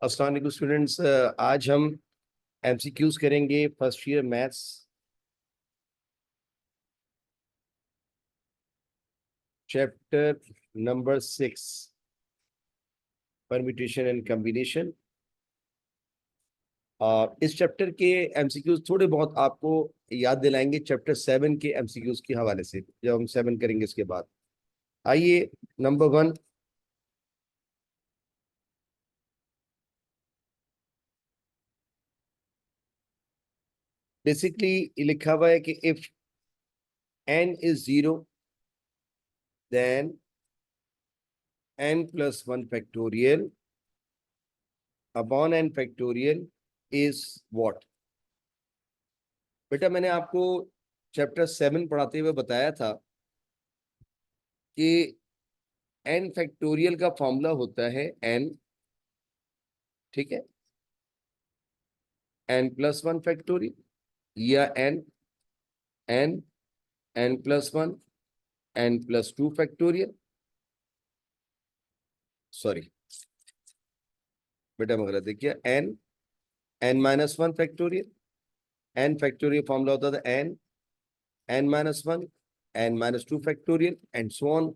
अस्सलाम वालेकुम स्टूडेंट्स। आज हम एमसीक्यूज करेंगे first year maths chapter number 6 permutation and combination. इस चैप्टर के एमसीक्यूज थोड़े बहुत आपको याद दिलाएंगे चैप्टर 7 के एमसीक्यूज के हवाले से, जब हम 7 करेंगे इसके बाद। आइए, नंबर 1, बेसिकली लिखा हुआ है कि if n is 0 then n+1 factorial upon n factorial is what. बेटा, मैंने आपको चैप्टर 7 पढ़ाते हुए बताया था कि n फैक्टोरियल का फॉर्मूला होता है n, ठीक है, n+1 फैक्टोरियल या n n n+1 n+2 factorial. Sorry बेटा, मैं गलत देखिए, n n-1 factorial. n factorial formula होता था n n-1 n-2 factorial and so on.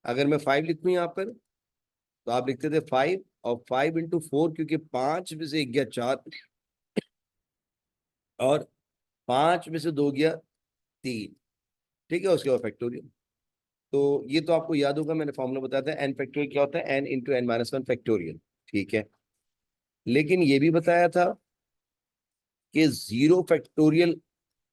अगर मैं 5 लिखूं यहाँ पर तो आप लिखते थे 5 और 5 × 4, क्योंकि 5 में से 1 गया 4 और 5 में से 2 गया 3, ठीक है, उसके बाद फैक्टोरियल। तो ये तो आपको याद होगा, मैंने फॉर्मूला बताया था n फैक्टोरियल क्या होता है, n × n-1 फैक्टोरियल, ठीक है। लेकिन ये भी बताया था कि 0 फैक्टोरियल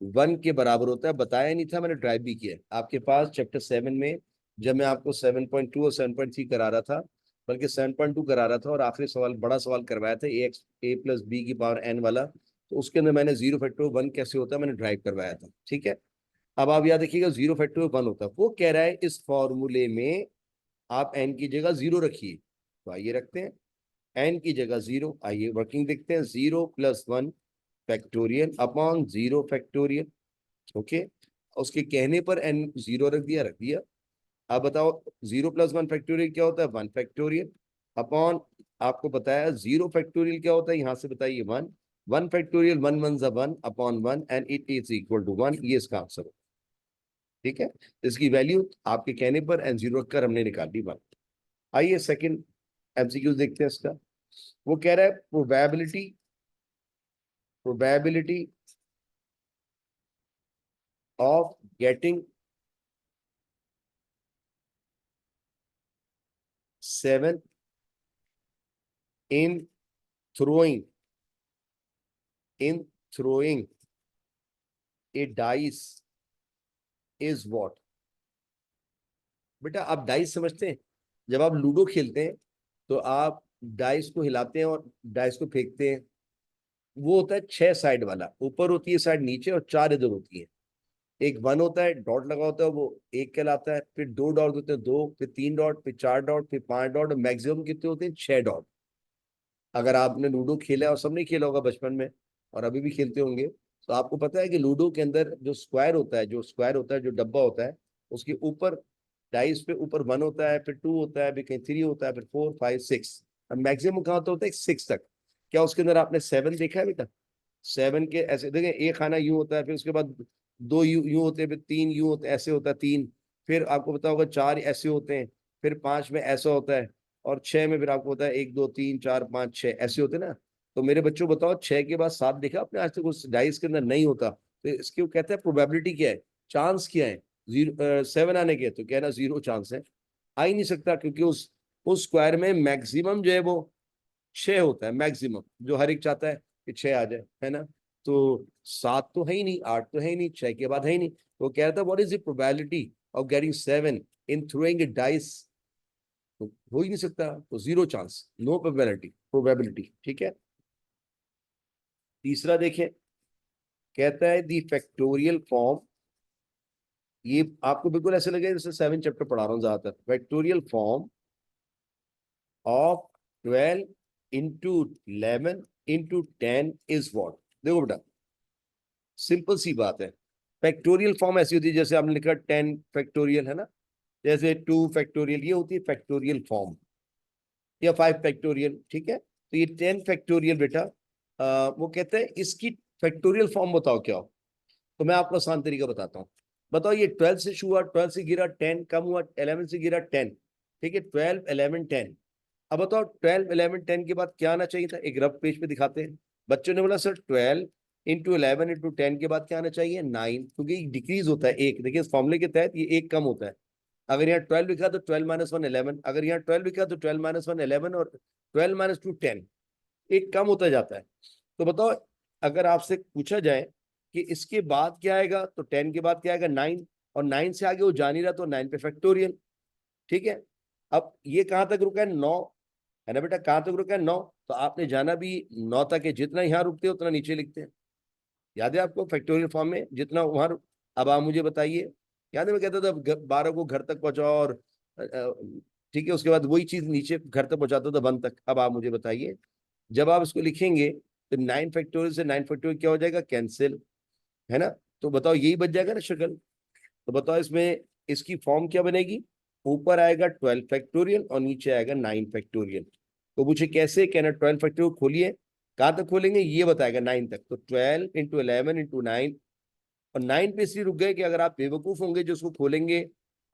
1 के बराबर होता है। बताया नहीं था, मैंने ड्राइव भी किया आपके पास चैप्टर 7 में, जब मैं आपको 7.2 और 7.3 करा रहा था, बल्कि 7.2 करा रहा था और आखिरी सवाल बड़ा सवाल करवाया था a+b⁴ वाला। तो उसके अंदर मैंने 0 फैक्टोरियल 1 कैसे होता है मैंने ड्राइव करवाया था, ठीक है। अब आप याद रखिएगा 0 फैक्टोरियल 1 होता है। वो कह रहा है इस फॉर्मूले में आप n की जगह 0 रखिए, तो आइए रखते हैं n की जगह 0। आइए वर्किंग देखते हैं, 0+1 फैक्टोरियल अपॉन 0 फैक्टोरियल, ओके। उसके कहने पर n 0 रख दिया। अब बताओ 0+1 फैक्टोरियल क्या होता है, 1 फैक्टोरियल अपॉन, आपको बताया 0 फैक्टोरियल क्या होता है, यहां से बताइए 1 1 factorial, 1 1 1 upon 1 and it is equal to 1। ये इसका आंसर हो, ठीक है। इसकी वैल्यू आपके कहने पर n0 रखकर हमने निकाल दी 1। आइए सेकंड एमसीक्यू देखते हैं इसका। वो कह रहा है probability of getting 7 in throwing throwing a dice is what। बेटा, आप डाइस समझते हैं? जब आप लूडो खेलते हैं तो आप डाइस को हिलाते हैं और डाइस को फेंकते हैं। वो होता है 6 साइड वाला, ऊपर होती है साइड, नीचे, और 4 इधर होती है। एक 1 होता है, डॉट लगा होता है, वो 1 कहलाता है। फिर 2 डॉट होते हैं, 2, फिर 3 डॉट, फिर 4 डॉट, फिर 5 डॉट, और मैक्सिमम कितने होते हैं, 6 डॉट। अगर आपने लूडो खेला, और सबने खेला होगा बचपन में और अभी भी खेलते होंगे, तो आपको पता है कि लूडो के अंदर जो स्क्वायर होता है, जो डब्बा होता है, उसके ऊपर डाइस पे ऊपर 1 होता है, फिर 2 होता है, फिर कहीं 3 होता है, फिर 4 5 6, और मैक्सिमम कहाँ होता है 6 तक। क्या उसके अंदर आपने 7 देखा है बेटा? 7 के ऐसे देखें, एक खाना यूं होता है, फिर उसके बाद 2 यूं होते हैं, फिर 3 यूं होते हैं, ऐसे होता है 3। फिर आपको पता होगा 4 ऐसे होते हैं, फिर 5 में ऐसा होता है, और 6 में फिर आपको पता है 1 2 3 4 5 6 ऐसे होते हैं ना। तो मेरे बच्चों बताओ, 6 के बाद 7 देखा आपने आज तक उस डाइस के अंदर? नहीं होता। तो इसके वो कहते हैं प्रोबेबिलिटी क्या है, चांस क्या है 7 आने के? तो कहना 0 चांस है, आ ही नहीं सकता, क्योंकि उस स्क्वायर में मैक्सिमम जो है वो 6 होता है। मैक्सिमम जो हर एक चाहता है कि 6 आ जाए, है ना। तो 7 तो है ही नहीं, 8 तो है ही नहीं, 6 के बाद है ही नहीं। तो कह रहा था what is the probability of getting 7 in throwing A dice. तो हो ही नहीं सकता, तो 0 चांस, नो प्रोबेबिलिटी, ठीक है। तीसरा देखें, कहता है दी फैक्टोरियल फॉर्म। ये आपको बिल्कुल ऐसे लगे जैसे 7 चैप्टर पढ़ा रहा हूं ज्यादातर। Factorial form of 12 × 11 × 10 is what. देखो बेटा, सिंपल सी बात है। फैक्टोरियल फॉर्म ऐसी होती है, जैसे आपने लिखा 10 फैक्टोरियल, है ना, जैसे 2 फैक्टोरियल, ये होती है फैक्टोरियल फॉर्म, या 5 फैक्टोरियल, ठीक है। तो ये 10 फैक्टोरियल बेटा वो कहते हैं इसकी फैक्टोरियल फॉर्म बताओ क्या हो। तो मैं आपको आसान तरीका बताता हूँ। बताओ ये 12 से शुरू हुआ, 12 से गिरा 10, कम हुआ 11 से गिरा 10, ठीक है 12 11 10। अब बताओ 12 11 10 के बाद क्या आना चाहिए था, एक रफ पेज पे दिखाते हैं। बच्चों ने बोला सर 12 इंटू 11 इंटू 10 के बाद क्या आना चाहिए 9, क्योंकि डिक्रीज होता है एक। देखिए इस फॉर्मूले के तहत ये एक कम होता है। अगर यहाँ 12 लिखा तो 12 माइनस 1 11, अगर यहाँ 12 लिखा तो 12 माइनस 1 11, और 12 माइनस 2 10, एक कम होता जाता है। तो बताओ अगर आपसे पूछा जाए कि इसके बाद क्या आएगा, तो 10 के बाद क्या आएगा 9, और 9 से आगे वो जा नहीं रहा तो 9 पे फैक्टोरियल। ठीक है, अब ये कहां तक रुका है 9, है ना बेटा, कहां तक रुका है 9। तो आपने जाना भी 9 तक है, जितना यहाँ रुकते हैं उतना नीचे लिखते हैं। याद है आपको फैक्टोरियल फॉर्म में जितना वहां अब आप मुझे बताइए, याद है मैं कहता था 12 को घर तक पहुंचाओ, और ठीक है उसके बाद वही चीज नीचे घर तक पहुंचाता था 1 तक। अब आप मुझे बताइए जब आप इसको लिखेंगे तो 9 फैक्टोरियल से 9 फैक्टोरियल क्या हो जाएगा, कैंसिल, है ना। तो बताओ यही बच जाएगा ना शक्ल। तो बताओ इसमें इसकी फॉर्म क्या बनेगी, ऊपर आएगा 12 फैक्टोरियल और नीचे आएगा 9 फैक्टोरियल। तो पूछे कैसे, कहना 12 फैक्टोरियल खोलिए, कहां तक खोलेंगे ये बताएगा 9 तक। तो 12 इंटू 11 इंटू 9, और 9 पे इसलिए रुक गए कि अगर आप बेवकूफ होंगे जो उसको खोलेंगे,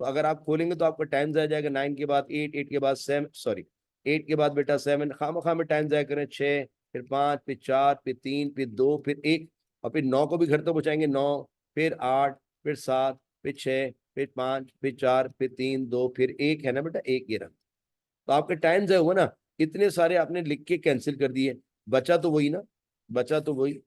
तो अगर आप खोलेंगे तो आपका टाइम जाया जाएगा 9 के बाद 8, 8 के बाद 7, सॉरी 8 के बाद बेटा 7, खाम खा में टाइम जाया करें 6, फिर 5, फिर 4, फिर 3, फिर 2, फिर 1, और फिर 9 को भी घर तक पहुंचाएंगे 9, फिर 8, फिर 7, फिर 6, फिर 5, फिर 4, फिर 3, 2, फिर 1, है ना बेटा, एक ये रहा। तो आपका टाइम जाया हुआ ना, इतने सारे आपने लिख के कैंसिल कर दिए, बचा तो वही ना, बचा तो वही।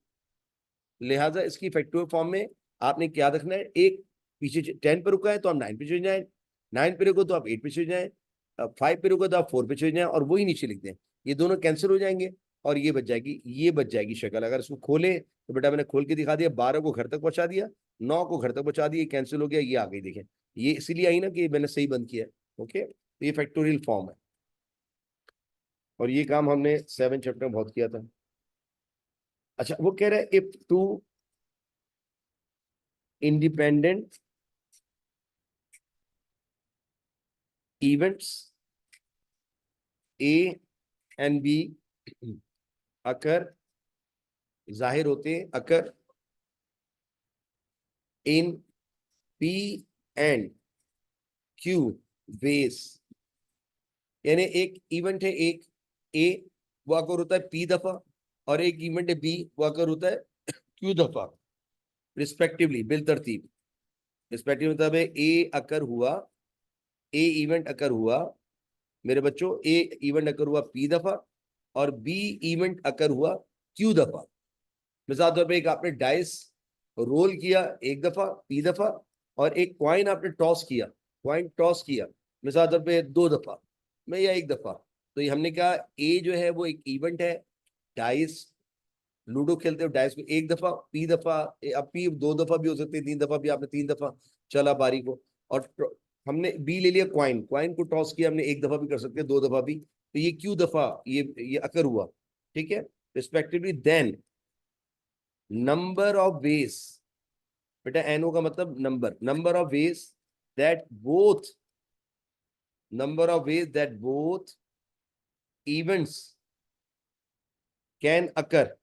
लिहाजा इसकी फैक्टोरियल फॉर्म में आपने क्या रखना है, एक पीछे 10 पे रुका है तो आप 9 पे चले जाए, 9 पे रुको तो आप 8 पे चले जाए, 5 पे रुको तो आप 4 पे चले जाए, और वही नीचे लिख दें। ये दोनों कैंसिल हो जाएंगे और ये बच जाएगी, ये बच जाएगी शक्ल। अगर इसको खोले तो बेटा मैंने खोल के दिखा दिया, 12 को घर तक पहुंचा दिया, 9 को घर तक पहुंचा दिया, कैंसिल हो गया, ये आ गई देखें। ये इसीलिए आई ना कि मैंने सही बंद किया है। ओके, तो ये फैक्टोरियल फॉर्म है, और ये काम हमने 7 चैप्टर में बहुत किया था। अच्छा वो कह रहे हैं if two independent events A and B occur, जाहिर होते हैं occur in P and Q ways। यानी एक इवेंट है, एक A वो अकर होता है P दफा, और एक इवेंट है B वो अकर होता है Q दफा, रिस्पेक्टिवली बिल तरतीब। रिस्पेक्टिव मतलब है A अकर हुआ, A इवेंट अकर हुआ मेरे बच्चों, ए इवेंट अकर हुआ P दफा, और बी इवेंट अकर हुआ Q दफा। मिसाल तौर पे एक आपने डाइस रोल किया एक दफा P दफा, और एक क्वाइन आपने टॉस किया, क्वाइन टॉस किया मिसाल तौर पे 2 दफा में या 1 दफा। तो ये हमने कहा ए जो है वो एक इवेंट है, डाइस लूडो खेलते हो डाइस को 1 दफा P दफा, अब P 2 दफा भी हो सकते हैं, 3 दफा भी, आपने 3 दफा चला बारी को। और हमने बी ले लिया क्वाइन, क्वाइन को टॉस किया हमने 1 दफा भी कर सकते हैं, 2 दफा भी, तो ये क्यू दफा ये अकर हुआ, ठीक है respectively. Then number of ways, बेटा एनओ का मतलब number, number of ways that both, number of ways that both events can occur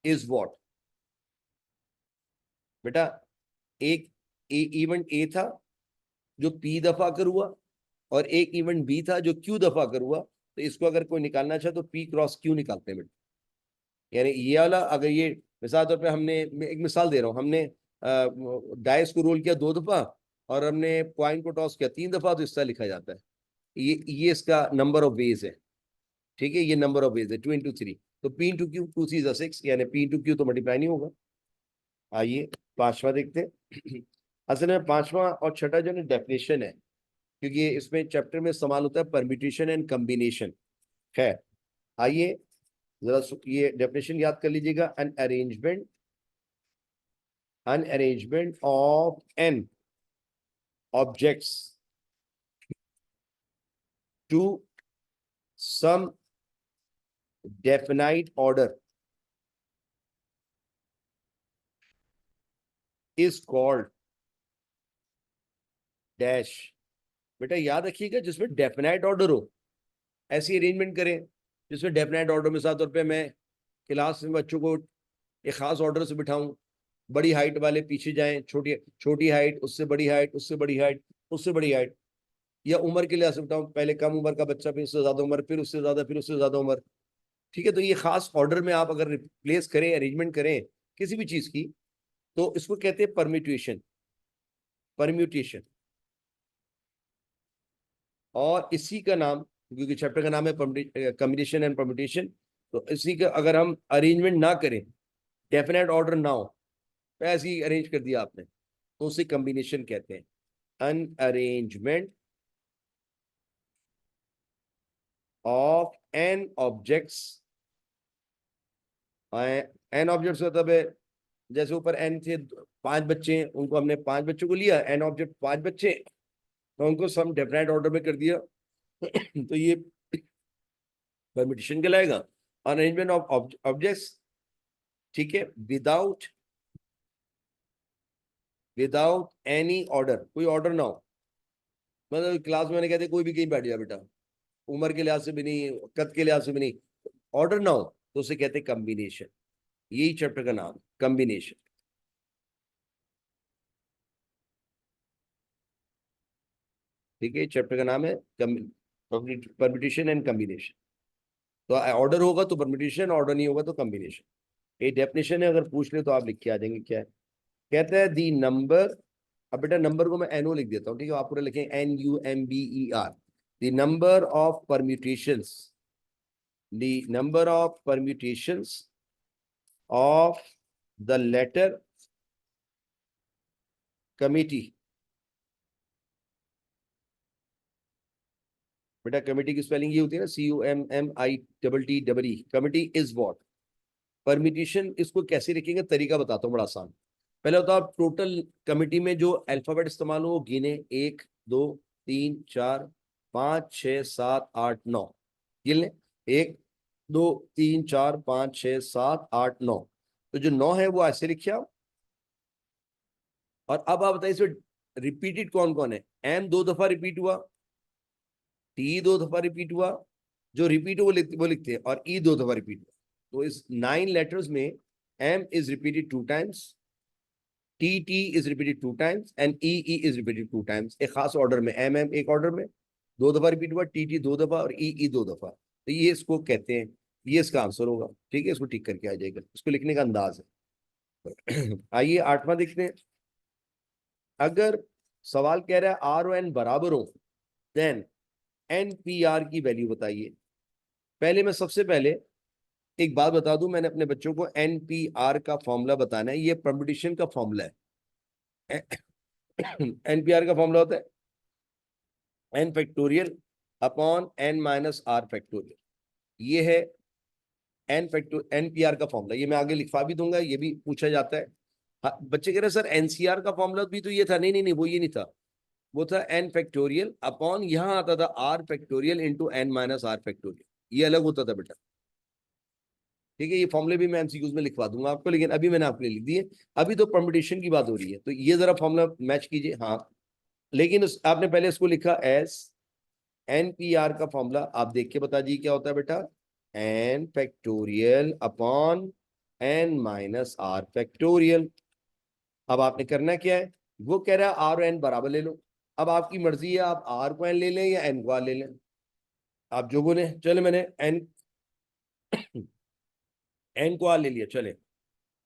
is what. बेटा एक इवेंट ए था जो P दफा कर हुआ, और एक इवेंट बी था जो Q दफा कर हुआ। तो इसको अगर कोई निकालना चाहे तो P क्रॉस Q निकालते हैं बेटा। यानी ये वाला अगर ये मिसाल तौर पे हमने, मैं एक मिसाल दे रहा हूँ, हमने डाइस को रोल किया 2 दफा और हमने कॉइन को टॉस किया 3 दफा, तो इस तरह लिखा जाता है। ये इसका नंबर ऑफ वेज है, ठीक है, ये नंबर ऑफ वेज है 2 into 3। तो P इंटू क्यू 2 3 6, यानी P इंटू क्यू तो मल्टीप्लाई नहीं होगा। आइए पांचवा देखते हैं। असल में पांचवा और छठा जो है डेफिनेशन है, क्योंकि ये इसमें चैप्टर में इस्तेमाल होता है परम्यूटेशन एंड कम्बिनेशन। खैर आइए जरा ये डेफिनेशन याद कर लीजिएगा। An arrangement of N objects to some definite order is called dash. बेटा याद रखिएगा जिसमें डेफिनाइट ऑर्डर हो ऐसी अरेंजमेंट करें। जिसमें डेफिनेट ऑर्डर में साथ तौर पे मैं क्लास में बच्चों को एक खास ऑर्डर से बिठाऊं, बड़ी हाइट वाले पीछे जाएं, छोटी छोटी हाइट, उससे बड़ी हाइट, उससे बड़ी हाइट, उससे बड़ी हाइट, या उम्र के लिहाज से बताऊं, पहले कम उम्र का बच्चा, फिर उससे ज्यादा उम्र, फिर उससे ज्यादा, फिर उससे ज्यादा उम्र। ठीक है, तो ये खास ऑर्डर में आप अगर रिप्लेस करें, अरेंजमेंट करें किसी भी चीज की, तो इसको कहते हैं परम्यूटेशन। परम्यूटेशन, और इसी का नाम, क्योंकि चैप्टर का नाम है कम्बिनेशन एंड परम्यूटेशन, तो इसी का अगर हम अरेंजमेंट ना करें, डेफिनेट ऑर्डर ना हो, ऐसे ही अरेंज कर दिया आपने, तो उसे कम्बिनेशन कहते हैं। An arrangement of N objects, n objects मतलब है, जैसे ऊपर एन थे, 5 बच्चे हैं, उनको हमने 5 बच्चों को लिया, एन ऑब्जेक्ट 5 बच्चे, तो उनको सम डेफिनेट ऑर्डर में कर दिया। तो ये परम्यूटेशन कहलाएगा। अरेंजमेंट ऑफ ऑब्जेक्ट्स, ठीक है, विदाउट विदाउट एनी ऑर्डर, कोई ऑर्डर ना हो, मतलब क्लास में मैंने कहते कोई भी कहीं बैठ जाए बेटा, उम्र के लिहाज से भी नहीं, कद के लिहाज से भी नहीं, ऑर्डर ना हो, तो उसे कहते हैं कम्बिनेशन। यही चैप्टर का नाम, कम्बिनेशन। ठीक है, चैप्टर का नाम है परम्यूटेशन एंड कम्बिनेशन। तो ऑर्डर होगा तो परम्यूटेशन, ऑर्डर नहीं होगा तो कम्बिनेशन। ये डेफिनेशन है, अगर पूछ ले तो आप लिख के आ जाएंगे क्या है। कहता है दी नंबर, अब बेटा नंबर को मैं एनओ लिख देता हूँ, ठीक है, आप पूरा लिखें NUMBER। The number of permutations, the number of permutations of the letter committee. बेटा कमिटी की स्पेलिंग ये होती है ना, CUMMITTE, committee is what. Permutation इसको कैसे लिखेंगे, तरीका बताता हूँ, बड़ा आसान। पहले होता है आप टोटल कमिटी में जो अल्फाबेट इस्तेमाल हो वो गिने, 1 2 3 4 5 6 7 8 9, गिन लें, 1 2 3 4 5 6 7 8 9। तो जो 9 है वो ऐसे लिखे आप। और अब आप बताइए इसमें रिपीटेड कौन कौन है। एम 2 दफा रिपीट हुआ, टी 2 दफा रिपीट हुआ, जो रिपीट हो वो लिखते हैं, और ई 2 दफा रिपीट हुआ। तो इस 9 लेटर्स में M is repeated 2 times, T T is repeated 2 times, and E E is repeated 2 times, एक खास ऑर्डर में। एम एम एक ऑर्डर में 2 दफा रिपीट हुआ, टी टी 2 दफा, और ई 2 दफा। तो ये इसको कहते हैं, ये इसका आंसर होगा। ठीक है, इसको ठीक करके आ जाएगा, इसको लिखने का अंदाज है। आइए 8वां देखते हैं। अगर सवाल कह रहा है आर और एन बराबर हो, देन एन पी आर की वैल्यू बताइए। पहले मैं सबसे पहले एक बात बता दूं, मैंने अपने बच्चों को एनपीआर का फॉर्मूला बताना है, ये परम्यूटेशन का फॉर्मूला है। एनपीआर का फॉर्मूला होता है N factorial upon N minus R factorial. ये है एनपीआर का फॉर्मूला, ये मैं आगे लिखवा भी दूंगा, ये भी पूछा जाता है। हाँ, बच्चे कह रहे हैं सर एनसीआर का फॉर्मूला भी तो ये था। नहीं नहीं नहीं, वो ये नहीं था, वो था एन फैक्टोरियल अपॉन, यहां आता था R factorial into N minus R factorial, ये अलग होता था बेटा। ठीक है, ये फॉर्मूले भी मैं एमसीक्यूज में लिखवा दूंगा आपको, लेकिन अभी मैंने आपके लिए लिख दिए। अभी तो परम्यूटेशन की बात हो रही है, तो ये जरा फॉर्मूला मैच कीजिए। हाँ, लेकिन आपने पहले इसको लिखा एस एनपीआर का फॉर्मूला, आप देख के बता दीजिए क्या होता है बेटा। N factorial upon N minus R factorial. अब आपने करना क्या है, वो कह रहा है आर और एन बराबर ले लो। अब आपकी मर्जी है, आप आर को एन ले लें या एन को आर ले लें, आप जो बोले। चले, मैंने एन एन को आर ले लिया, चले।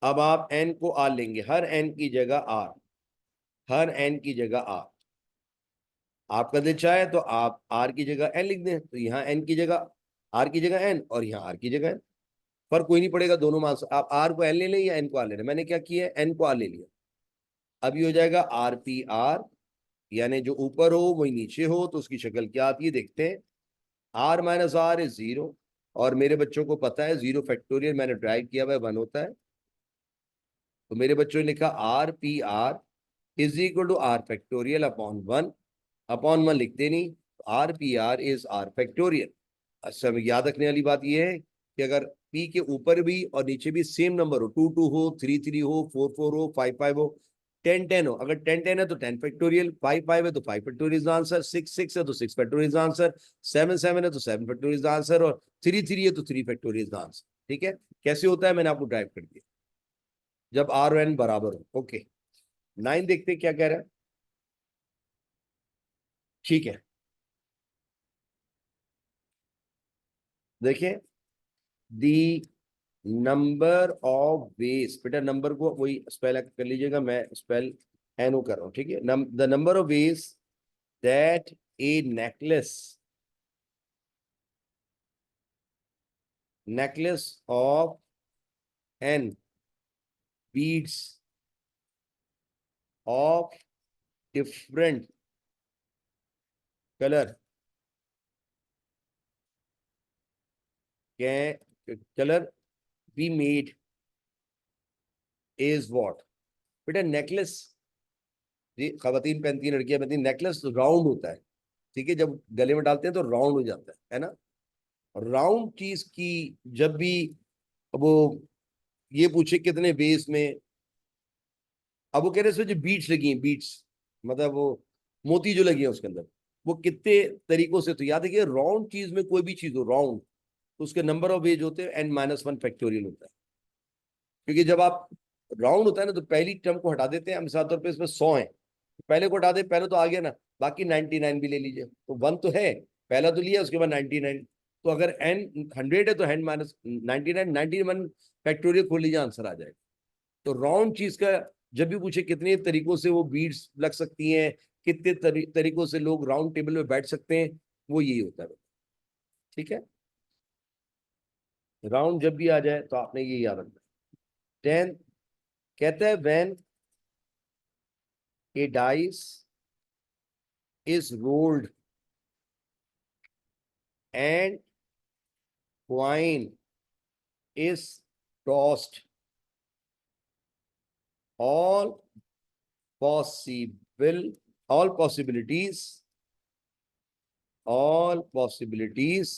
अब आप एन को आर लेंगे, हर एन की जगह आर, हर एन की जगह आर। आपका दिल चाहे तो आप आर की जगह एन लिख दें, तो यहाँ एन की जगह आर की जगह एन, और यहाँ आर की जगह एन। फर्क कोई नहीं पड़ेगा, दोनों मान, आप आर को एन ले लें या एन को आर ले लें। मैंने क्या किया है, एन को आर ले लिया। अब ये हो जाएगा आर पी आर, यानी जो ऊपर हो वही नीचे हो, तो उसकी शक्ल क्या आती है देखते हैं। आर माइनस आर इज 0, और मेरे बच्चों को पता है 0 फैक्टोरियल मैंने ड्राइव किया हुआ है 1 होता है। तो मेरे बच्चों ने लिखा R P R is equal to R factorial upon 1। Upon 1 लिखते नहीं, R P R is R factorial. अच्छा, याद रखने वाली बात यह है कि अगर p के ऊपर भी और नीचे भी सेम नंबर हो, 2 2 हो, 3 3 हो, 4 4 हो, 5 5 हो, 10 10 हो, अगर 10 10 है तो 10 फैक्टोरियल, 5 5 है तो 5 फैक्टोरियल आंसर, 6 6 है तो 6 फैक्टोरियल आंसर, 7 7 है तो 7 फैक्टोरियल आंसर, और 3 3 है तो 3 फैक्टोरियल आंसर। ठीक है, कैसे होता है मैंने आपको ड्राइव कर दिया, जब आर और एन बराबर हो। ओके, 9 देखते क्या कह रहा है। ठीक है, देखिए, दी नंबर ऑफ वेज, बेटा नंबर को वही स्पेल कर लीजिएगा, मैं स्पेल एनो कर रहा हूं। ठीक है, the number of ways that a necklace of N beads of different colour can colour be made is what. बेटा नेकलेस, जी खवातीन पहनती हैं, लड़कियां पहनती हैं, नेकलेस राउंड होता है। ठीक है, जब गले में डालते हैं तो राउंड हो जाता है ना। राउंड चीज की जब भी वो ये पूछे कितने बेस में, अब वो कह रहे हैं जो बीट्स लगी हैं, बीट्स मतलब वो मोती जो लगी है उसके अंदर, वो कितने तरीकों से, तो याद है कि राउंड चीज में कोई भी चीज हो राउंड, तो उसके नंबर ऑफ वेज होते हैं n-1 फैक्टोरियल होता है। क्योंकि जब आप राउंड होता है ना तो पहली टर्म को हटा देते हैं, मिसाल तौर पर इसमें 100 है, पहले को हटा दे, पहले तो आ गया ना, बाकी 99 भी ले लीजिए, तो 1 तो है, पहला तो लिया उसके बाद 99, तो अगर n 100 है तो n-99 फैक्टोरियल खोल लीजिए, आंसर आ जाएगा। तो राउंड चीज का जब भी पूछे कितने तरीकों से वो बीड्स लग सकती हैं, कितने तरीकों से लोग राउंड टेबल में बैठ सकते हैं, वो यही होता है। ठीक है, राउंड जब भी आ जाए तो आपने ये याद रखना। 10 कहता है when A dice is rolled and coin is tossed, all possible all possibilities all possibilities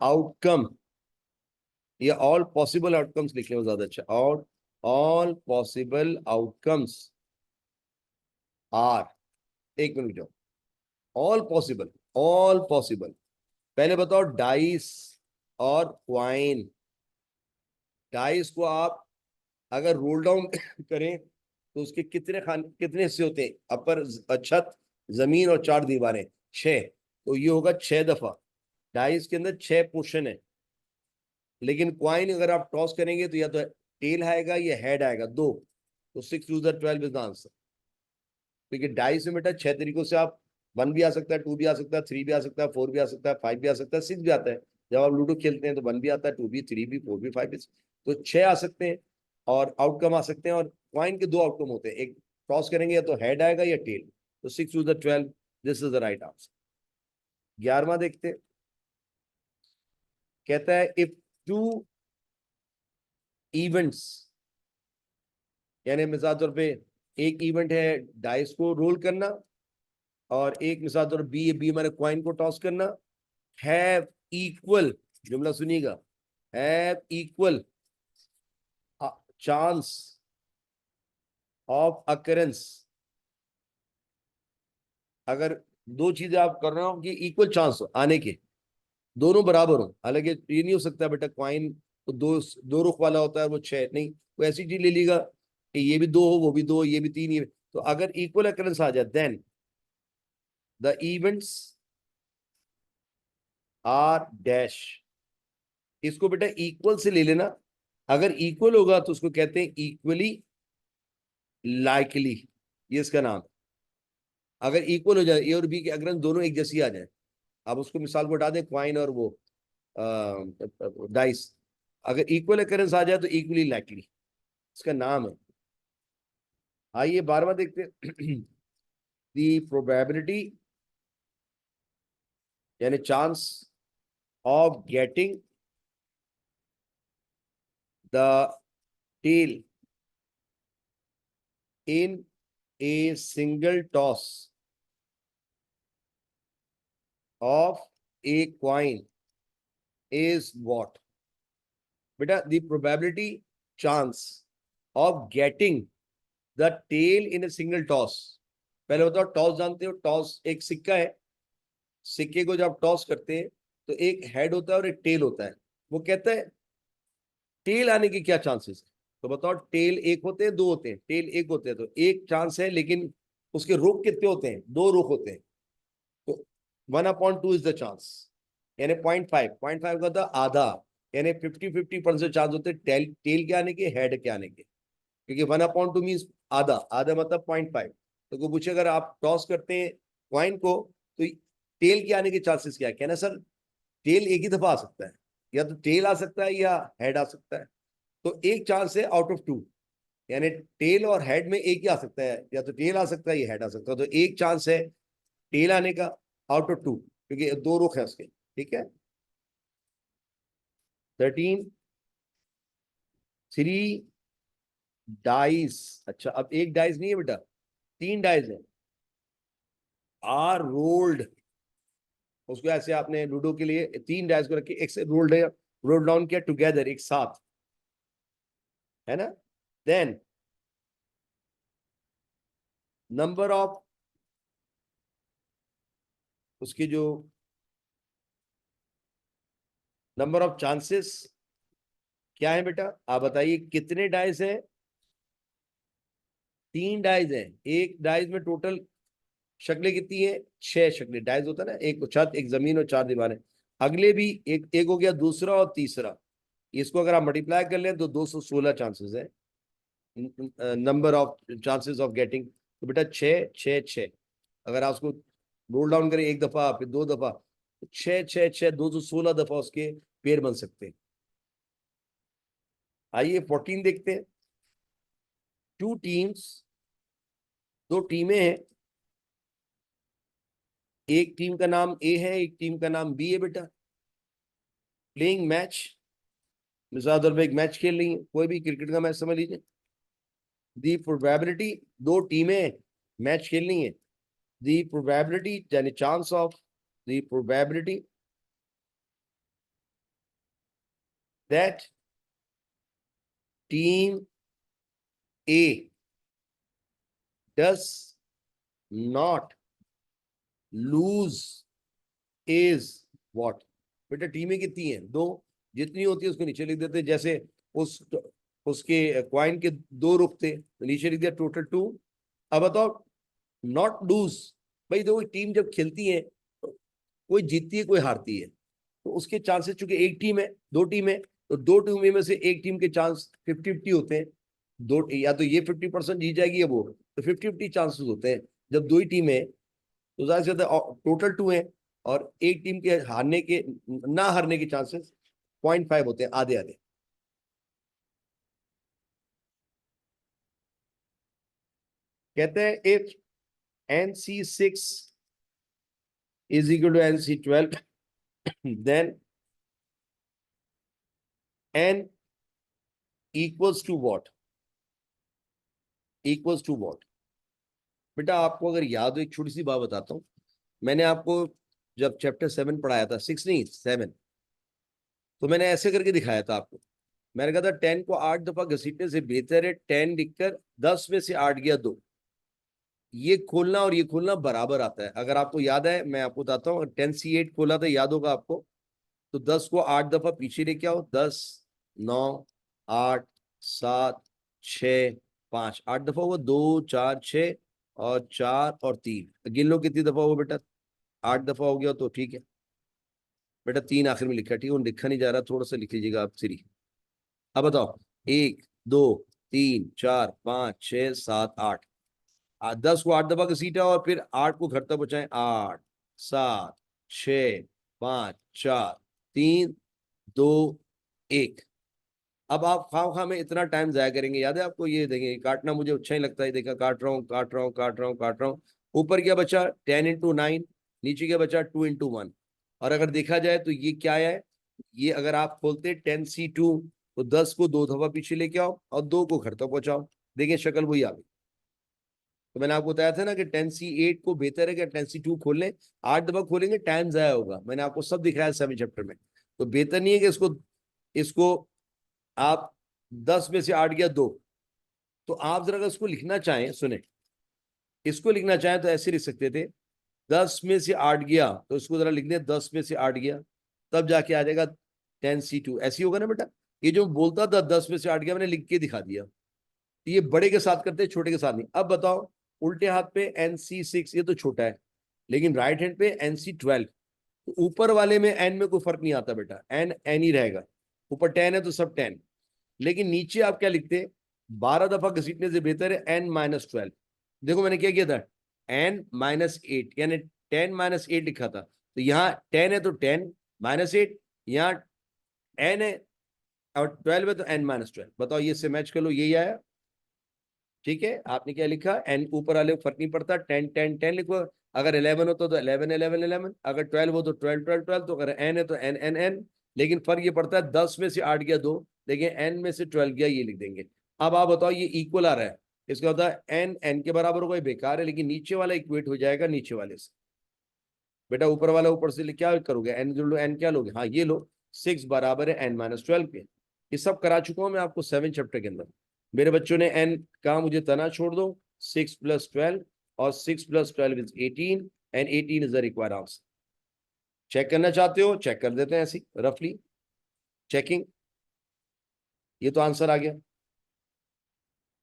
outcome, या all possible outcomes लिख लें ज्यादा अच्छा, और all possible outcomes are, एक मिनट जाओ, ऑल पॉसिबल, पहले बताओ डाइस और क्वाइन। डाइस को आप अगर रोल डाउन करें तो उसके कितने कितने हिस्से होते हैं, अपर छत, जमीन और 4 दीवारें, 6, तो ये होगा 6 दफा। डाइस के अंदर 6 पोर्शन है। लेकिन क्वाइन अगर आप टॉस करेंगे तो या तो टेल आएगा या हेड आएगा, दो, तो 6 × 12 इज द आंसर। क्योंकि डाइस में बेटा 6 तरीकों से आप 1 भी आ सकता है, 2 भी आ सकता है, 3 भी आ सकता है, 4 भी आ सकता है, 5 भी आ सकता है, 6 भी आता है। जब आप लूडो खेलते हैं तो 1 भी आता है, 2 भी, 3 भी, 4 भी, 5 भी, तो 6 आ सकते हैं और आउटकम आ सकते हैं। और क्वाइन के 2 आउटकम होते हैं, एक टॉस करेंगे या तो हेड आएगा या टेल, तो 6 × 12 this is the right answer. 11वां देखते हैं, कहता है इफ 2 इवेंट्स, यानी मिसाल तौर पे एक इवेंट है डाइस को रोल करना, और एक मिसाल तौर बी बी हमारे क्वाइन को टॉस करना, हैव इक्वल, जुमला सुनिएगा, have equal chance of occurrence. अगर दो चीजें आप कर रहे हो कि इक्वल चांस हो आने के, दोनों बराबर हो, हालांकि ये नहीं हो सकता बेटा क्वाइन तो दो रुख वाला होता है, वो 6 नहीं, वो ऐसी चीज ले लीगा कि ये भी 2 हो, वो भी 2, ये भी 3, ये भी, तो अगर इक्वल अकरेंस आ जाए then the events are dash. इसको बेटा इक्वल से ले लेना, अगर इक्वल होगा तो उसको कहते हैं इक्वली लाइकली, ये इसका नाम। अगर इक्वल हो जाए ए और बी के अग्रंश दोनों एक जैसी आ जाए, आप उसको मिसाल को हटा दें क्वाइन और वो डाइस, अगर इक्वल अकरेंस आ जाए तो इक्वली लाइकली इसका नाम है। आइए 12वां देखते हैं। दी प्रोबेबिलिटी, यानी chance of getting the tail in a single toss of a coin is what. बेटा the probability chance of getting the tail in a single toss. पहले बताओ, टॉस जानते हो? टॉस एक सिक्का है, सिक्के को जब टॉस करते हैं तो एक हेड होता है और एक टेल होता है। वो कहता है टेल आने के क्या चांसेस है? तो बताओ, टेल एक होते हैं, दो होते हैं? टेल एक होते हैं तो एक चांस है, लेकिन उसके रुख कितने होते हैं? दो रुख होते हैं। तो 1/2 इज द चांस, यानी 0.5, 0.5 का था आधा, यानी 50-50% चांस होते हैं टेल टेल के आने के, हेड के आने के। क्योंकि 1/2 मीन्स आधा, आधा मतलब 0.5। तो कोई पूछे अगर आप टॉस करते हैं कॉइन को तो टेल के आने के चांसेस क्या है? कहना सर टेल एक ही दफा आ सकता है, या तो टेल आ सकता है या हेड आ सकता है। तो एक चांस है आउट ऑफ टू, यानी टेल और हेड में एक ही आ सकता है, या तो टेल आ सकता है या हेड आ सकता है। तो एक चांस है टेल आने का आउट ऑफ टू, क्योंकि दो रुख है उसके। ठीक है, 13, 3 डाइस। अच्छा, अब एक डाइस नहीं है बेटा, 3 डाइस है, आर रोल्ड। उसको ऐसे आपने लूडो के लिए 3 डाइस को रखे, एक से रोल्ड है, रोल डाउन किया टुगेदर, एक साथ, है ना। देन नंबर ऑफ, उसकी जो नंबर ऑफ चांसेस क्या है बेटा? आप बताइए कितने डाइस है? 3 डाइस है। एक डाइस में टोटल शक्लें कितनी है? 6 शक्लें। डाइस होता है ना, एक छत, एक जमीन और 4 दीवारें। अगले भी एक एक हो गया, दूसरा और तीसरा। इसको अगर आप मल्टीप्लाई कर लें तो 216 चांसेस है, number of chances of getting. तो बेटा 6 6 6, अगर आप उसको रोल डाउन करें एक दफा फिर दो दफा, तो 6 6 6, 216 दफा उसके पेयर बन सकते हैं। आइए 14 देखते हैं। टू टीम्स, दो टीमें हैं, एक टीम का नाम ए है, एक टीम का नाम बी है बेटा। प्लेइंग मैच, मिसाल में एक मैच खेल रही है, कोई भी क्रिकेट का मैच समझ लीजिए। दी प्रोबेबिलिटी, दो टीमें मैच खेल रही है, दी प्रोबेबिलिटी यानी chance of, the probability that team A does not lose is what. बेटा टीमें कितनी हैं? दो। जितनी होती है उसको नीचे लिख देते हैं, जैसे उस उसके क्वाइन के दो रुख थे तो नीचे लिख दिया टोटल 2। अब बताओ नॉट लूज, भाई देखो टीम जब खेलती है तो कोई जीतती है कोई हारती है, तो उसके चांसेस, चूंकि एक टीम है, दो टीम है, तो दो टीम में से एक टीम के चांस 50-50 होते हैं। दो, या तो ये 50% जीत जाएगी या वो, तो 50-50 चांसेस होते हैं। जब दो ही टीम है तो ज्यादा से ज्यादा टोटल 2 है, और एक टीम के हारने के, ना हारने के चांसेस 0.5 होते हैं, आधे आधे। कहते हैं if NC6 is equal to NC12, then N equals to what? Equals to what? बेटा आपको अगर याद हो, एक छोटी सी बात बताता हूँ। मैंने आपको जब चैप्टर 7 पढ़ाया था, 6 नहीं 7, तो मैंने ऐसे करके दिखाया था आपको। मैंने कहा था 10 को 8 दफा घसीटने से बेहतर है 10 लिखकर 10 में से 8 गया 2। ये खोलना और ये खोलना बराबर आता है। अगर आपको याद है, मैं आपको बताता हूँ, 10C8 खोला था, याद होगा आपको। तो 10 को 8 दफा पीछे लेके आओ, 10 9 8 7 6 5, 8 दफा हुआ, 2 4 6 और 4 और 3, गिन लो कितनी दफा हुआ बेटा। 8 दफा हो गया तो ठीक है बेटा। 3 आखिर में लिखा, ठीक है, लिखा नहीं जा रहा, थोड़ा सा लिख लीजिएगा आप 3। अब बताओ, 1 2 3 4 5 6 7 8, 10 को 8 दफा घसीटा और फिर 8 को घर तक पहुंचाए, 8 7 6 5 4 3 2 1। अब आप खाम खा में इतना टाइम जाया करेंगे, याद है आपको? ये देखेंगे, काटना मुझे अच्छा ही लगता है, देखा काट रहा हूँ काट रहा हूँ काट रहा हूँ काट रहा हूँ। ऊपर क्या बचा? 10 × 9, नीचे क्या बचा? 2 × 1। और अगर देखा जाए तो ये क्या है, ये अगर आप खोलते 10C2 तो 10 को 2 दफा पीछे लेके आओ और 2 को घर तक पहुंचाओ, देखिए शक्ल वही आ गई। तो मैंने आपको बताया था ना कि 10C8 को बेहतर है कि 10C2 खोल लें। 8 दफा खोलेंगे टाइम जाया होगा, मैंने आपको सब दिखाया 7 चैप्टर में। तो बेहतर नहीं है कि इसको इसको आप 10 में से 8 गया 2, तो आप जरा अगर इसको लिखना चाहें, सुने, इसको लिखना चाहें तो ऐसे लिख सकते थे, 10 में से 8 गया तो इसको जरा लिख दें 10 में से 8 गया, तब जाके आ जाएगा 10C2। ऐसे ही होगा ना बेटा। ये जो बोलता था 10 में से 8 गया, मैंने लिख के दिखा दिया। ये बड़े के साथ करते हैं, छोटे के साथ नहीं। अब बताओ, उल्टे हाथ पे NC6, ये तो छोटा है, लेकिन राइट हैंड पे NC12। तो ऊपर वाले में एन में कोई फर्क नहीं आता बेटा, एन एन ही रहेगा। ऊपर 10 है तो सब 10। लेकिन नीचे आप क्या लिखते हैं, 12 दफा घसीटने से बेहतर है N-12। देखो मैंने क्या किया था, N-8, यानी 10-8 लिखा था। तो यहाँ 10 है तो 10-8, यहाँ N है और 12 है तो N-12। बताओ ये से मैच कर लो, यही आया। ठीक है, आपने क्या लिखा, एन ऊपर वाले फर्क नहीं पड़ता, 10-10-10 लिखो। अगर 11 हो तो 11-11-11, अगर 12 हो तो 12-12-12, तो अगर एन है तो N-N-N। लेकिन फर्क ये पड़ता है, 10 में से 8 गया 2, लेकिन एन में से 12 गया, ये लिख देंगे। अब आप बताओ, ये इक्वल आ रहा है, इसका होता है एन एन के बराबर होगा, ये बेकार है, लेकिन नीचे वाला इक्वेट हो जाएगा नीचे वाले से। बेटा ऊपर वाला ऊपर से क्या करोगे, एन जो लो, एन क्या लोगे, हाँ ये लो, 6 बराबर है N-12 के। ये सब करा चुका हूं मैं आपको 7 चैप्टर के अंदर। मेरे बच्चों ने एन कहा, मुझे तना छोड़ दो, 6+12, और 6+12 is 18, and 18 is the required answer। Check करना चाहते हो, चेक कर देते हैं ऐसी रफली चेकिंग। ये तो आंसर आ गया,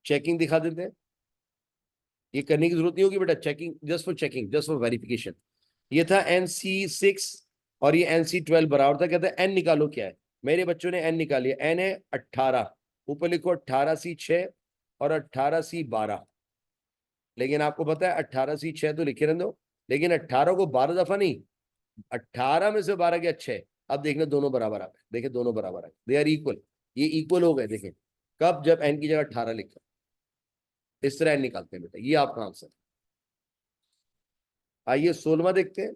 चेकिंग दिखा देते हैं। ये करने की जरूरत नहीं होगी बेटा, checking just for checking, just for verification. ये था NC6 और ये NC12 बराबर था। कहते हैं एन निकालो क्या है। मेरे बच्चों ने एन निकाली, एन है 18। ऊपर लिखो 18C6 और 18C12। लेकिन आपको पता है 18C6 तो लिखे रहने दो, लेकिन 18 को 12 दफा नहीं, 18 में से 12 गया 6। अब देखने दोनों बराबर आ गए, देखे दोनों बराबर आ गए, दे आर इक्वल। ये इक्वल हो गए, देखें कब, जब एन की जगह 18 लिखा। इस तरह एन निकालते हैं बेटा, ये आपका आंसर। आइए 16वां देखते हैं।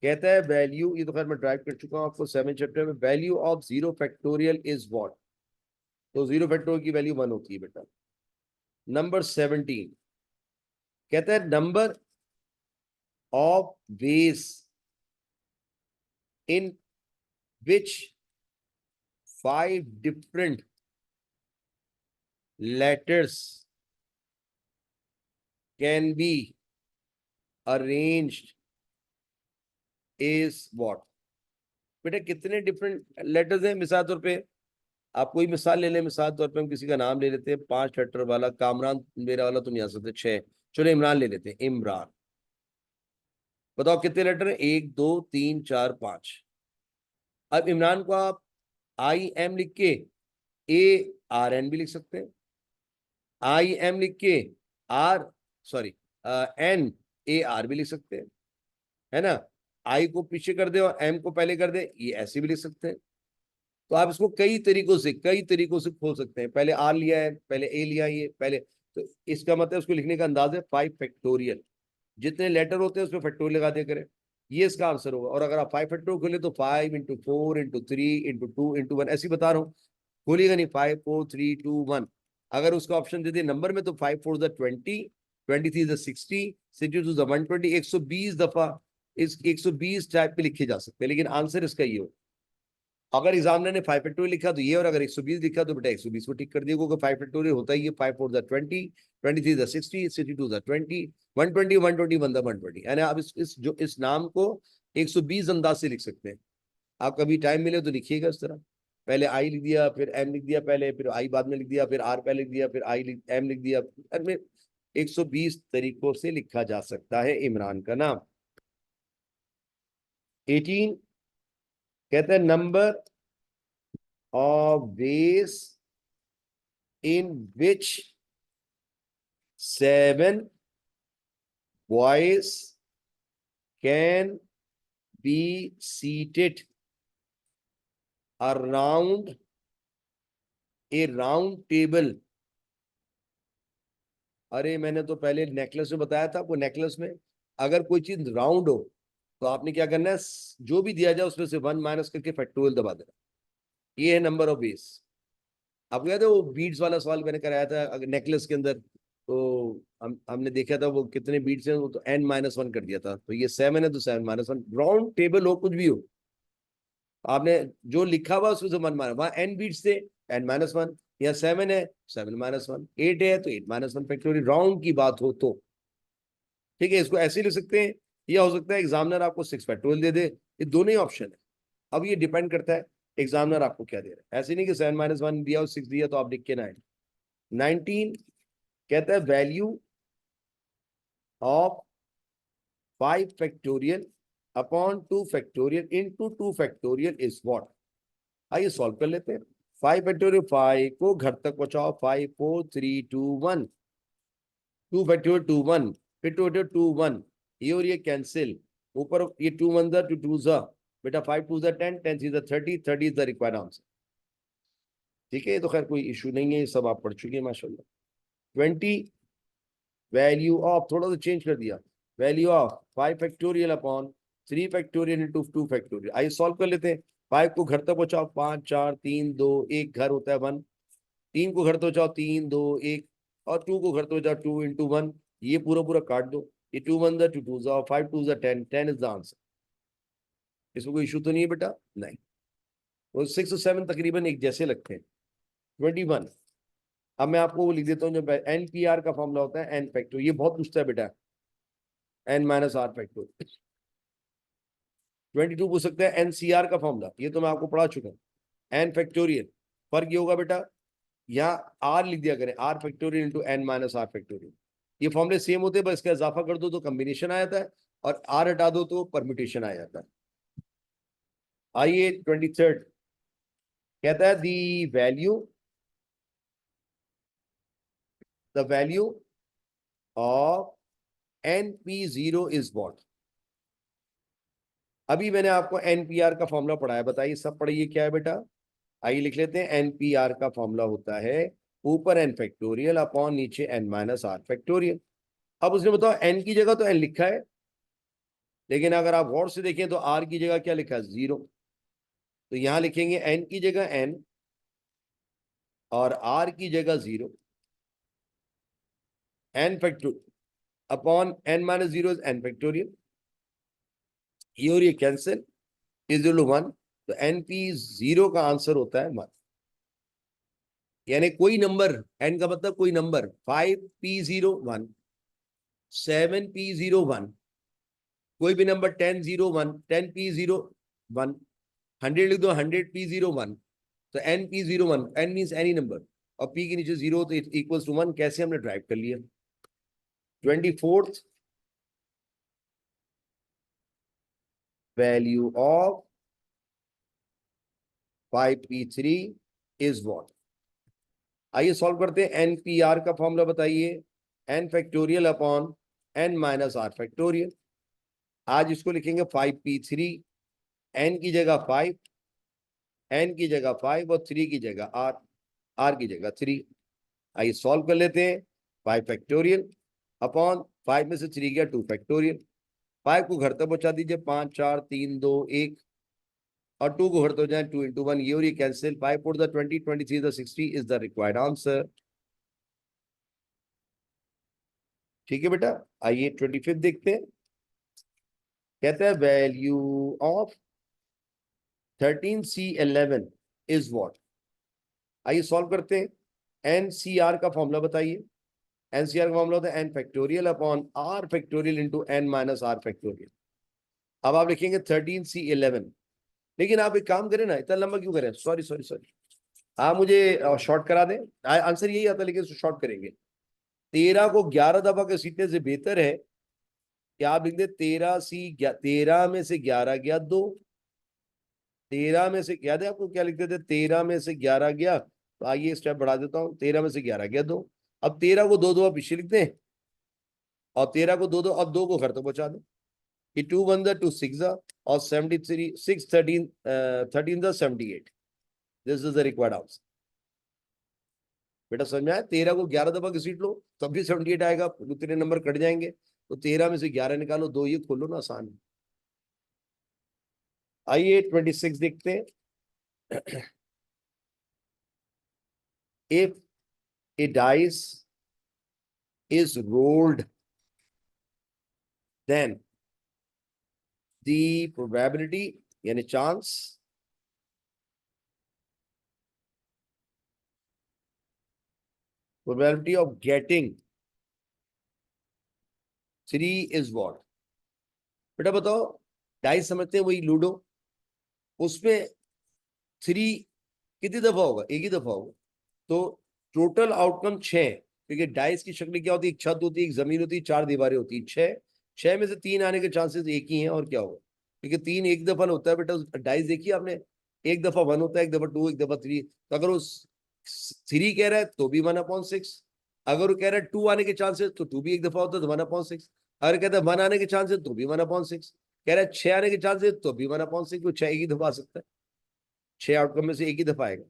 कहता है वैल्यू, ये तो खैर मैं ड्राइव कर चुका हूं आपको 7 चैप्टर में। Value of 0 factorial is what. तो 0 फैक्टोरियल की वैल्यू 1 होती है बेटा। नंबर 17 कहता है number of ways in which 5 different letters can be arranged is what. बेटा कितने डिफरेंट लेटर्स हैं, मिसाल तौर पे आप कोई मिसाल ले लें। मिसाल तौर पे हम किसी का नाम ले लेते हैं, 5 लेटर वाला, कामरान मेरा वाला तो नहीं आ सकते, 6। चलो इमरान ले लेते हैं, इमरान। बताओ कितने लेटर हैं, 1 2 3 4 5। अब इमरान को आप IM लिख के ARN भी लिख सकते हैं, IM लिख के आर सॉरी NAR भी लिख सकते हैं, है ना। आई को पीछे कर दे और एम को पहले कर दे, ये ऐसे भी लिख सकते हैं। तो आप इसको कई तरीकों से खोल सकते हैं। पहले आर लिया है, पहले ए लिया, ये पहले, तो इसका मतलब उसको लिखने का अंदाज है 5 फैक्टोरियल। जितने लेटर होते हैं उसमें फैक्टोरियल लगा दिया करें, ये इसका आंसर होगा। और अगर आप 5 फैक्टोरियल खोले तो 5 × 4 × 3 × 2 × 1, ऐसे बता रहा हूँ, खोलिएगा नहीं, 5 4 3 2 1। अगर उसका ऑप्शन दे दिए नंबर में तो 5 4 20, 23 60, 62 120, 120 दफा इस 120 टाइप पे लिखे जा सकते हैं, लेकिन आंसर इसका ये हो। अगर एग्जामिनर ने 5 फैक्टोरियल लिखा तो ये, और अगर 120 लिखा तो बेटा 120 को टिक कर दिया, क्योंकि 5 फैक्टोरियल होता ही है 5 4 20, 23 60, 62 20, 120 120 120। यानी आप इस नाम को 120 अंदाज से लिख सकते हैं। आप कभी टाइम मिले तो लिखिएगा इस तरह, पहले आई लिख दिया, फिर एम लिख दिया पहले, फिर आई बाद में लिख दिया, फिर आर पहले लिख दिया, फिर एम लिख दिया। 120 तरीकों से लिखा जा सकता है इमरान का नाम। 18 कहते हैं number of ways in which 7 boys can be seated around A round table. अरे मैंने तो पहले नेकलेस में बताया था आपको, नेकलेस में अगर कोई चीज राउंड हो तो आपने क्या करना है, जो भी दिया जाए उसमें से 1 माइनस करके फैक्टोरियल दबा देना। ये है नंबर ऑफ बेस। आपको याद है वो बीड्स वाला सवाल मैंने कराया था अगर नेकलेस के अंदर, तो हमने देखा था वो कितने बीड्स हैं, वो तो N-1 कर दिया था। तो ये 7 है तो 7-1, राउंड टेबल हो कुछ भी हो, आपने जो लिखा हुआ उसमें से 1 माइनस, वहां N बीट्स थे, N-1, या 7 है 7-1, 8 है तो 8-1 फैक्टोरियल, राउंड की बात हो तो। ठीक है, इसको ऐसे लिख सकते हैं, या हो सकता है एग्जामिनर आपको 6 फैक्टोरियल दे दे, ये दोनों ही ऑप्शन है। अब ये डिपेंड करता है एग्जामिनर आपको क्या दे रहा है। ऐसे नहीं कि 7-1 दिया और 6 दिया तो आप लिख के ना आए। 19 कहता है value of 5 factorial upon 2 factorial into 2 factorial is what. आइए सॉल्व कर लेते हैं। 5 फैक्टोरियल 5 को घर तक पहुंचाओ, 5 4 3 2 1, 2 फैक्टोरियल 2 1, फिर 2 2 1, ये और ये कैंसिल, ऊपर ये 2 1 2 2 बेटा, 5 2 10, 10 3 30, 30 इज द रिक्वायर्ड आंसर। ठीक है, ये तो खैर कोई इशू नहीं है, ये सब आप पढ़ चुके हैं माशाल्लाह। 20 वैल्यू ऑफ, थोड़ा सा चेंज कर दिया, value of 5 factorial upon 3 factorial into 2 factorial. आइए सॉल्व कर लेते हैं। 5 को घर तक पहुंचाओ, 5 4 3 2 1, घर होता है 1। 3 को घर तक पहुंचाओ, 3 2 1, और 2 को घर तक पहुंचाओ, 2 इंटू 1, ये पूरा पूरा काट दो। ये 2 1 2 2 5 2 10, 10 इज द आंसर। इसमें कोई इशू तो नहीं है बेटा? नहीं। वो 6 और 7 तकरीबन एक जैसे लगते हैं। 21, अब मैं आपको वो लिख देता हूँ, जब NPR का फॉर्मूला होता है एन फैक्टर, ये बहुत पूछता है बेटा, N-R फैक्टर। 22 पूछ सकते हैं NCR का फॉर्मूला, ये तो मैं आपको पढ़ा चुका हूँ, एन फैक्टोरियल। फर्क ये होगा बेटा, यहाँ आर लिख दिया करें, are factorial into N-R factorial. ये फॉर्मूले सेम होते हैं, बस इसका इजाफा कर दो तो कम्बिनेशन आ जाता है, और आर हटा दो तो परम्यूटेशन आ जाता है। आइए 23 कहता है the value of NP0 is what. अभी मैंने आपको NPR का फॉर्मूला पढ़ाया, बताइए सब पढ़िए क्या है बेटा। आइए लिख लेते हैं, NPR का फॉर्मूला होता है ऊपर n फैक्टोरियल अपॉन नीचे N-R फैक्टोरियल। अब उसने बताओ n की जगह तो n लिखा है, लेकिन अगर आप गौर से देखें तो r की जगह क्या लिखा है? 0। तो यहां लिखेंगे n की जगह n और r की जगह 0, n factorial upon N-0 is n factorial, ये और ये कैंसिल, इज इक्वल टू 1। तो NP0 का आंसर होता है 1। यानी कोई नंबर, n का मतलब कोई नंबर, 5P0 1, 7P0 1, कोई भी नंबर 10-0-1, 10P0 1, 100 लिख दो, 100P0 1, तो NP0 1, n means any number, और p के नीचे 0 तो इट इक्वल्स टू 1। कैसे हमने ड्राइव कर लिया। 24 value of 5P3 is what. आइए सॉल्व करते हैं। NPR का फॉर्मूला बताइए, n factorial upon N-R factorial. आज इसको लिखेंगे 5P3, n की जगह 5, n की जगह 5 और 3 की जगह r, r की जगह 3। आइए सॉल्व कर लेते हैं। 5 फैक्टोरियल अपॉन 5 में से 3 गया 2 फैक्टोरियल। 5 को घर तक पहुंचा दीजिए, 5 4 3 2 1, और 2 को घर तक जाए 2 इंटू 1, ये और ये cancel, 5 4 20, 23 60 is the required answer. ठीक है बेटा, आइए 25 देखते हैं। कहता है value of 13C11 is what. आइए सॉल्व करते हैं। NCR का फॉर्मूला बताइए। NCR का फॉर्मूला होता है n factorial upon r factorial into N-R factorial. अब आप लिखेंगे 13C11, लेकिन आप एक काम करें ना, इतना लंबा क्यों करें, सॉरी सॉरी सॉरी, आप मुझे शॉर्ट करा दें। आंसर यही आता, लेकिन शॉर्ट करेंगे। 13 को 11 दफा घसीटने से बेहतर है कि आप लिख दे 13 में से 11 गया 2, 13 में से, याद है आपको क्या लिखते थे, 13 में से 11 गया, तो आइए स्टेप बढ़ा देता हूँ, 13 में से 11 गया 2। अब 13 को 2 2 पीछे लिख दें, और 13 को 2 2 और 2 को घर तक पहुंचा दें, कि 2 1 2 6 और 73 6 13 13 78, this is the required answer. बेटा समझ में आया? 13 को 11 दफा घसीट लो तब भी 78 आएगा, उतने नंबर कट जाएंगे। तो 13 में से 11 निकालो, 2 ये खोलो ना, आसान है। आइए 26 देखते हैं। If A dice is rolled, then the probability यानी chance probability of getting 3 is what? बेटा बताओ, डाइस समझते हैं वही लूडो, उसमें 3 कितनी दफा होगा? एक ही दफा होगा। तो टोटल आउटकम 6, क्योंकि डाइस की शक्ल क्या होती है? एक छत होती है, एक जमीन होती है, 4 दीवारें होती है। 6, 6 में से 3 आने के चांसेस एक ही हैं, और क्या होगा? क्योंकि 3 एक दफा होता है बेटा। डाइस देखिए आपने, एक दफा 1 होता है, एक दफा 2, एक दफा 3। तो अगर वो 3 कह रहा है तो भी 1/6। अगर वो कह रहा है 2 आने के चांसेस, तो 2 भी एक दफा होता है, तो 1/6। अगर कहता है 1 आने के चांसेस, तो भी 1/6। कह रहा है 6 आने के चांसेस, तो भी 1/6। वो 6 एक ही दफा आ सकता है, 6 आउटकम में से एक ही दफा आएगा।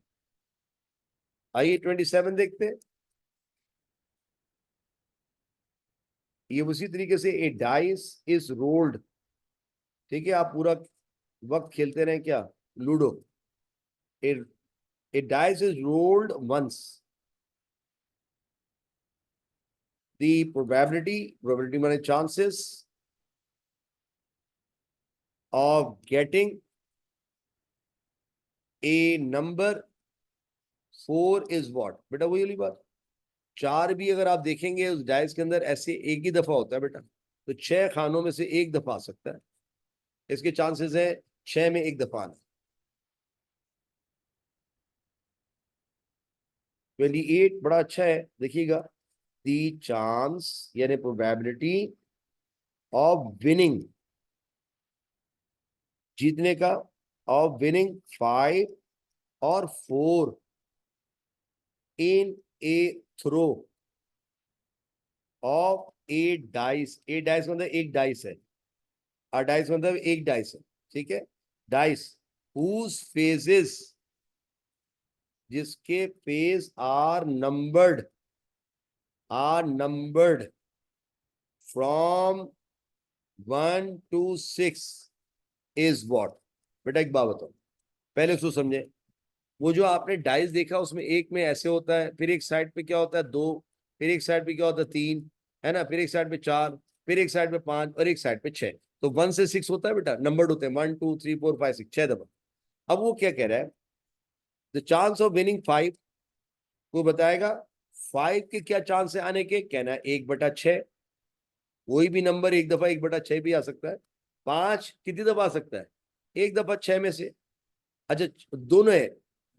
आइए 27 देखते हैं। ये उसी तरीके से ए डाइस इज रोल्ड, ठीक है, आप पूरा वक्त खेलते रहें क्या? Ludo. A dice is rolled once, the probability माने chances of getting a number 4 is what? बेटा वही वाली बात, 4 भी अगर आप देखेंगे उस डाइस के अंदर ऐसे एक ही दफा होता है बेटा, तो 6 खानों में से एक दफा आ सकता है। इसके चांसेस है 6 में एक दफा आना। 28 बड़ा अच्छा है, देखिएगा। दी चांस यानी प्रोबेबिलिटी ऑफ विनिंग, जीतने का, ऑफ विनिंग 5 और 4 in a throw of a dice. A dice मतलब एक डाइस है, और डाइस मतलब एक डाइस है, ठीक है। डाइस हुज फेजेस, जिसके face are numbered from 1 to 6 is what? बेटा एक बात बताओ, पहले उसको समझे। वो जो आपने डाइस देखा, उसमें एक में ऐसे होता है, फिर एक साइड पे क्या होता है? 2, फिर एक साइड पे क्या होता है? 3, है ना, फिर एक साइड पे 4, फिर एक साइड पे 5, और एक साइड पे 6। तो 1 से 6 होता है बेटा, नंबर्ड होते हैं, 1 2 3 4 5 6, 6 दफा। अब वो क्या कह रहा है? द चांस ऑफ विनिंग 5, वो बताएगा 5 के क्या चांस है आने के? कहना है 1/6। कोई भी नंबर एक दफा 1/6 भी आ सकता है। 5 कितनी दफा आ सकता है? एक दफा 6 में से। अच्छा, दोनों है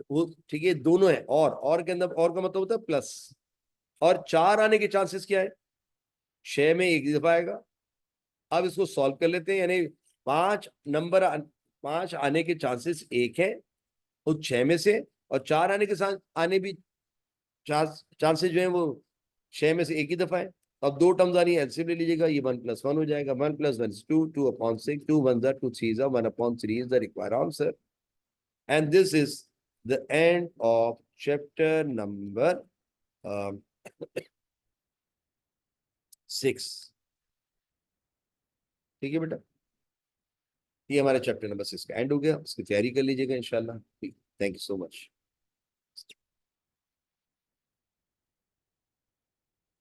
वो, ठीक है, दोनों है। और के अंदर और का मतलब होता है प्लस। और 4 आने के चांसेस क्या है? 6 में एक दफा आएगा। अब इसको सॉल्व कर लेते हैं, यानी 5 आने के चांसेस एक है उस 6 में से, और 4 आने के साथ आने भी चांसेस जो है वो 6 में से एक ही दफा है। अब 2 टर्म्स आ रही है, एलसीएम ले लीजिएगा, ये 1+1 हो जाएगा। 1+1 is 2, 2/6, 2 1 2 3 1/3 is the required answer. And this is the end of chapter number 6। ठीक है बेटा, ये हमारे चैप्टर नंबर 6 का एंड हो गया। उसकी तैयारी कर लीजिएगा इंशाल्लाह। Thank you so much.